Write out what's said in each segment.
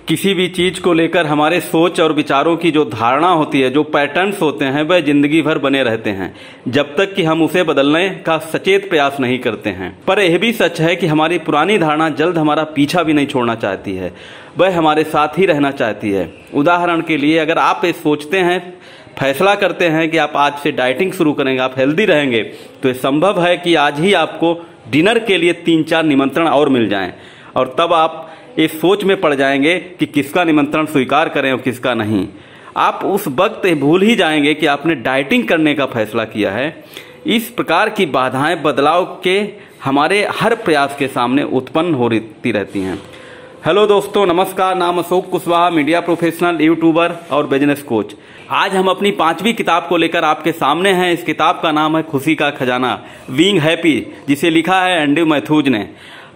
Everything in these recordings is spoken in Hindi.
किसी भी चीज को लेकर हमारे सोच और विचारों की जो धारणा होती है, जो पैटर्न्स होते हैं, वह जिंदगी भर बने रहते हैं जब तक कि हम उसे बदलने का सचेत प्रयास नहीं करते हैं। पर यह भी सच है कि हमारी पुरानी धारणा जल्द हमारा पीछा भी नहीं छोड़ना चाहती है, वह हमारे साथ ही रहना चाहती है। उदाहरण के लिए, अगर आप ये सोचते हैं, फैसला करते हैं कि आप आज से डाइटिंग शुरू करेंगे, आप हेल्दी रहेंगे, तो ये संभव है कि आज ही आपको डिनर के लिए 3-4 निमंत्रण और मिल जाएं और तब आप इस सोच में पड़ जाएंगे कि किसका निमंत्रण स्वीकार करें और किसका नहीं। आप उस वक्त भूल ही जाएंगे कि आपने डाइटिंग करने का फैसला किया है। इस प्रकार की बाधाएं बदलाव के हमारे हर प्रयास के सामने उत्पन्न होती रहती हैं। हेलो दोस्तों, नमस्कार। नाम Ashok Kushwaha, media professional, YouTuber और बिजनेस कोच। आज हम अपनी 5वीं किताब को लेकर आपके सामने हैं। इस किताब का नाम है खुशी का खजाना, बीइंग हैप्पी, जिसे लिखा है एंड्रयू मैथ्यूज ने।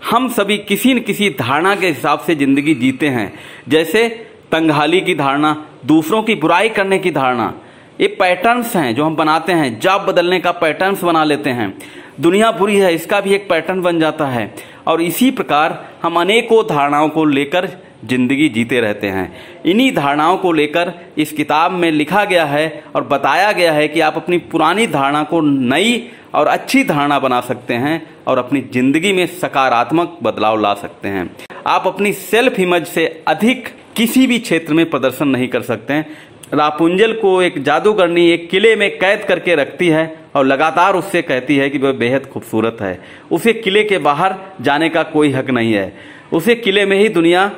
हम सभी किसी न किसी धारणा के हिसाब से जिंदगी जीते हैं, जैसे तंगहाली की धारणा, दूसरों की बुराई करने की धारणा। ये पैटर्न्स हैं जो हम बनाते हैं। जॉब बदलने का पैटर्न्स बना लेते हैं। दुनिया बुरी है, इसका भी एक पैटर्न बन जाता है। और इसी प्रकार हम अनेकों धारणाओं को लेकर जिंदगी जीते रहते हैं। इन्हीं धारणाओं को लेकर इस किताब में लिखा गया है और बताया गया है कि आप अपनी पुरानी धारणा को नई और अच्छी धारणा बना सकते हैं और अपनी जिंदगी में सकारात्मक बदलाव ला सकते हैं। आप अपनी सेल्फ इमेज से अधिक किसी भी क्षेत्र में प्रदर्शन नहीं कर सकते हैं। रापुंजल को एक जादूगरनी एक किले में कैद करके रखती है और लगातार उससे कहती है कि वह बेहद खूबसूरत है। उसे किले के बाहर जाने का कोई हक नहीं है। उसे किले में ही दुनिया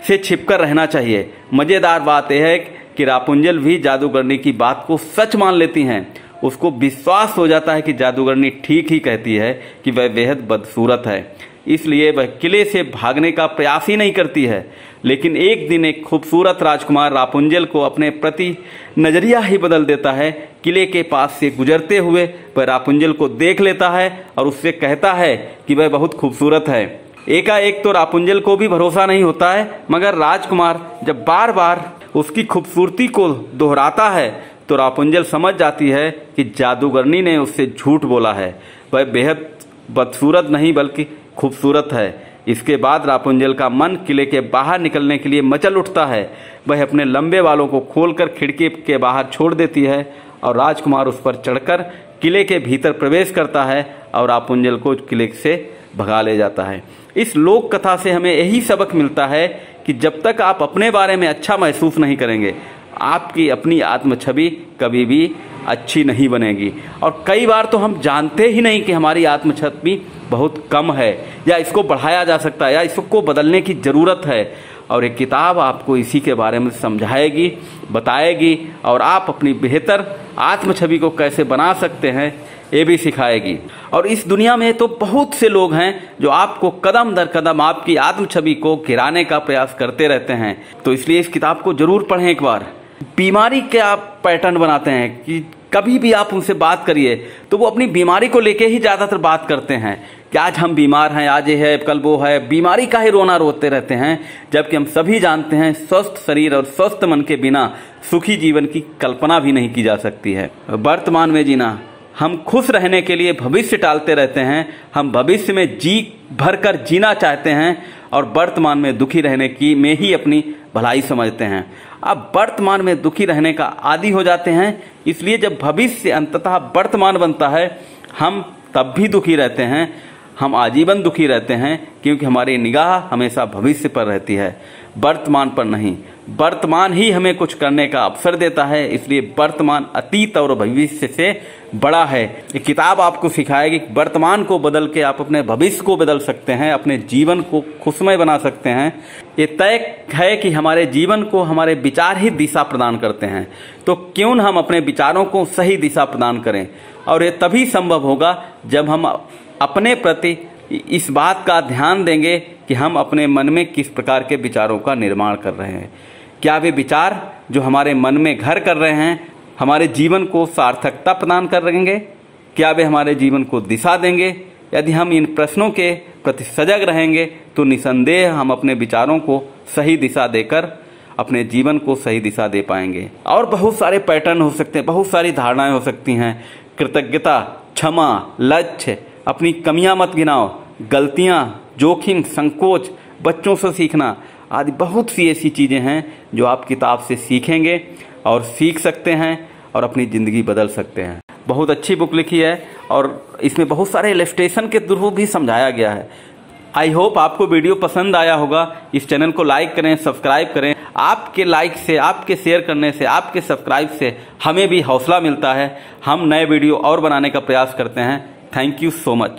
से छिपकर रहना चाहिए। मजेदार बात यह है कि रापुंजल भी जादूगरनी की बात को सच मान लेती हैं। उसको विश्वास हो जाता है कि जादूगरनी ठीक ही कहती है कि वह बेहद बदसूरत है, इसलिए वह किले से भागने का प्रयास ही नहीं करती है। लेकिन एक दिन एक खूबसूरत राजकुमार रापुंजल को अपने प्रति नजरिया ही बदल देता है। किले के पास से गुजरते हुए वह रापुंजल को देख लेता है और उससे कहता है कि वह बहुत खूबसूरत है। एकाएक तो रापुंजल को भी भरोसा नहीं होता है, मगर राजकुमार जब बार बार उसकी खूबसूरती को दोहराता है तो रापुंजल समझ जाती है कि जादूगरनी ने उससे झूठ बोला है। वह बेहद बदसूरत नहीं बल्कि खूबसूरत है। इसके बाद रापुंजल का मन किले के बाहर निकलने के लिए मचल उठता है। वह अपने लंबे बालों को खोलकर खिड़की के बाहर छोड़ देती है और राजकुमार उस पर चढ़कर किले के भीतर प्रवेश करता है और रापुंजल को किले से भगा ले जाता है। इस लोक कथा से हमें यही सबक मिलता है कि जब तक आप अपने बारे में अच्छा महसूस नहीं करेंगे, आपकी अपनी आत्म छवि कभी भी अच्छी नहीं बनेगी। और कई बार तो हम जानते ही नहीं कि हमारी आत्म छवि बहुत कम है या इसको बढ़ाया जा सकता है या इसको बदलने की ज़रूरत है। और एक किताब आपको इसी के बारे में समझाएगी, बताएगी और आप अपनी बेहतर आत्म छवि को कैसे बना सकते हैं ये भी सिखाएगी। और इस दुनिया में तो बहुत से लोग हैं जो आपको कदम दर कदम आपकी आत्म छवि को गिराने का प्रयास करते रहते हैं। तो इसलिए इस किताब को जरूर पढ़ें एक बार। बीमारी के आप पैटर्न बनाते हैं कि कभी भी आप उनसे बात करिए तो वो अपनी बीमारी को लेके ही ज़्यादातर बात करते हैं कि आज हम बीमार हैं, आज ये है, कल वो है। बीमारी का ही रोना रोते रहते हैं, जबकि हम सभी जानते हैं स्वस्थ शरीर और स्वस्थ मन के बिना सुखी जीवन की कल्पना भी नहीं की जा सकती है। वर्तमान में जीना, हम खुश रहने के लिए भविष्य टालते रहते हैं। हम भविष्य में जी भरकर जीना चाहते हैं और वर्तमान में दुखी रहने की में ही अपनी भलाई समझते हैं। अब वर्तमान में दुखी रहने का आदी हो जाते हैं, इसलिए जब भविष्य अंततः वर्तमान बनता है हम तब भी दुखी रहते हैं। हम आजीवन दुखी रहते हैं क्योंकि हमारी निगाह हमेशा भविष्य पर रहती है, वर्तमान पर नहीं। वर्तमान ही हमें कुछ करने का अवसर देता है, इसलिए वर्तमान अतीत और भविष्य से बड़ा है। ये किताब आपको सिखाएगी कि वर्तमान को बदल के आप अपने भविष्य को बदल सकते हैं, अपने जीवन को खुशमय बना सकते हैं। ये तय है कि हमारे जीवन को हमारे विचार ही दिशा प्रदान करते हैं, तो क्यों न हम अपने विचारों को सही दिशा प्रदान करें। और ये तभी संभव होगा जब हम अपने प्रति इस बात का ध्यान देंगे कि हम अपने मन में किस प्रकार के विचारों का निर्माण कर रहे हैं। क्या वे विचार जो हमारे मन में घर कर रहे हैं हमारे जीवन को सार्थकता प्रदान करेंगे? क्या वे हमारे जीवन को दिशा देंगे? यदि हम इन प्रश्नों के प्रति सजग रहेंगे तो निसंदेह हम अपने विचारों को सही दिशा देकर अपने जीवन को सही दिशा दे पाएंगे। और बहुत सारे पैटर्न हो सकते हैं, बहुत सारी धारणाएं हो सकती हैं। कृतज्ञता, क्षमा, लक्ष्य, अपनी कमियां मत गिनाओ, गलतियां, जोखिम, संकोच, बच्चों से सीखना, आदि बहुत सी ऐसी चीज़ें हैं जो आप किताब से सीखेंगे और सीख सकते हैं और अपनी ज़िंदगी बदल सकते हैं। बहुत अच्छी बुक लिखी है और इसमें बहुत सारे इलस्ट्रेशन के थ्रू भी समझाया गया है। आई होप आपको वीडियो पसंद आया होगा। इस चैनल को लाइक करें, सब्सक्राइब करें। आपके लाइक से, आपके शेयर करने से, आपके सब्सक्राइब से हमें भी हौसला मिलता है। हम नए वीडियो और बनाने का प्रयास करते हैं। Thank you so much.